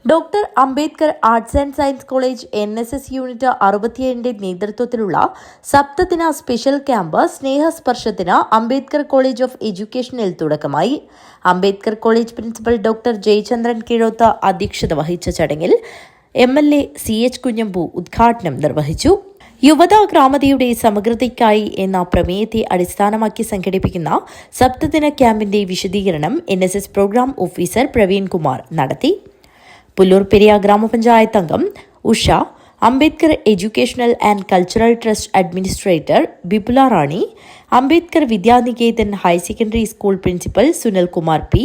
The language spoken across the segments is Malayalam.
Doctor Ambedkar arts and science college NSS unit 67 നേതൃത്വത്തിലുള്ള സപ്തദിന സ്പെഷ്യൽ ക്യാമ്പ് സ്നേഹസ്പർശത്തിന് അംബേദ്കർ കോളേജ് ഓഫ് എഡ്യൂക്കേഷനിൽ തുടക്കമായി. Ambedkar college principal doctor Jayachandran Kizhoth അധ്യക്ഷത വഹിച്ച ചടങ്ങിൽ MLA CH കുഞ്ഞമ്പു ഉദ്ഘാടനം നിർവഹിച്ചു. യുവതാ ഗ്രാമതയുടെ സമഗ്രതയ്ക്കായി എന്ന പ്രമേയത്തെ അടിസ്ഥാനമാക്കി സംഘടിപ്പിക്കുന്ന സപ്തദിന ക്യാമ്പിന്റെ വിശദീകരണം NSS programme officer Praveen Kumar നടത്തി. പുല്ലൂർ പെരിയ ഗ്രാമപഞ്ചായത്ത് അംഗം Usha, Ambedkar educational and cultural trust administrator Bipula Rani, Ambedkar Vidyaniketan higher secondary school principal Sunil Kumar P,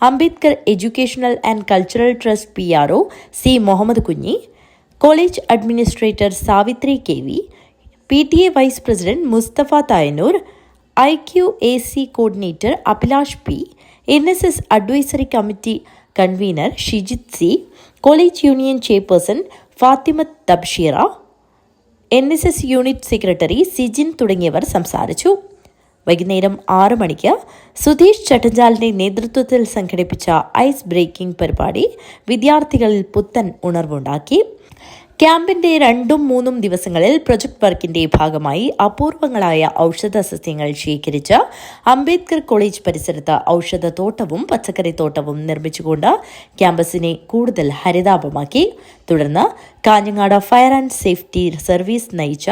Ambedkar educational and cultural trust PRO C Muhammad Kunhi, college administrator Savitri KV, PTA vice president Musthafa Thayannur, IQAC coordinator Abhilash P, NSS advisory committee convener Shijith C, college union chairperson Fathimath Thabsheera, NSS unit secretary Sijin തുടങ്ങിയവർ സംസാരിച്ചു. വൈകുന്നേരം 6 മണിക്ക് സുധീഷ് ചട്ടഞ്ചാലിന്റെ നേതൃത്വത്തിൽ സംഘടിപ്പിച്ച ഐസ് ബ്രേക്കിംഗ് പരിപാടി വിദ്യാർത്ഥികളിൽ പുത്തൻ ഉണർവുണ്ടാക്കി. ക്യാമ്പിന്റെ 2-3 ദിവസങ്ങളിൽ പ്രൊജക്ട് വർക്കിന്റെ ഭാഗമായി അപൂർവങ്ങളായ ഔഷധ സസ്യങ്ങൾ ശേഖരിച്ച് അംബേദ്കർ കോളേജ് പരിസരത്ത് ഔഷധത്തോട്ടവും പച്ചക്കറിത്തോട്ടവും നിർമ്മിച്ചുകൊണ്ട് ക്യാമ്പസിനെ കൂടുതൽ ഹരിതാപമാക്കി. തുടർന്ന് Kanhangad fire and safety service നയിച്ച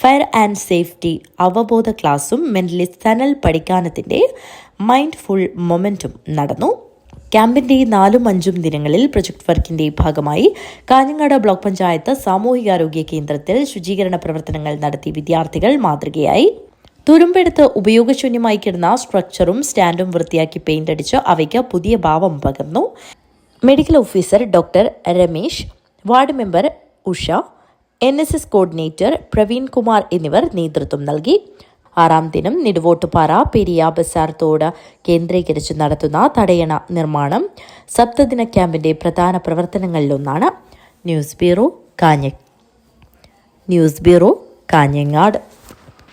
ഫയർ ആൻഡ് സേഫ്റ്റി അവബോധ ക്ലാസും മെന്റലിസ്റ്റ് സനൽ പഠിക്കാനത്തിന്റെ മൈൻഡ്ഫുൾ മൊമെന്റും നടന്നു. ക്യാമ്പിന്റെ 4-5 ദിനങ്ങളിൽ പ്രൊജക്ട് വർക്കിന്റെ ഭാഗമായി കാഞ്ഞങ്ങാട് ബ്ലോക്ക് പഞ്ചായത്ത് സാമൂഹികാരോഗ്യ കേന്ദ്രത്തിൽ ശുചീകരണ പ്രവർത്തനങ്ങൾ നടത്തി വിദ്യാർത്ഥികൾ മാതൃകയായി. തുരുമ്പെടുത്ത് ഉപയോഗശൂന്യമായി കിടന്ന സ്ട്രക്ചറും സ്റ്റാൻഡും വൃത്തിയാക്കി പെയിന്റ് അടിച്ച് അവയ്ക്ക് പുതിയ ഭാവം പകർന്നു. Medical officer doctor Ramesh, ward member Usha, NSS coordinator Praveen Kumar എന്നിവർ നേതൃത്വം നൽകി. 6ാം ദിനം നെടുവോട്ടുപാറ പെരിയ ബസാർ തോട് കേന്ദ്രീകരിച്ച് നടത്തുന്ന തടയണ നിർമ്മാണം സപ്തദിന ക്യാമ്പിന്റെ പ്രധാന പ്രവർത്തനങ്ങളിലൊന്നാണ്. News bureau Kanhangad.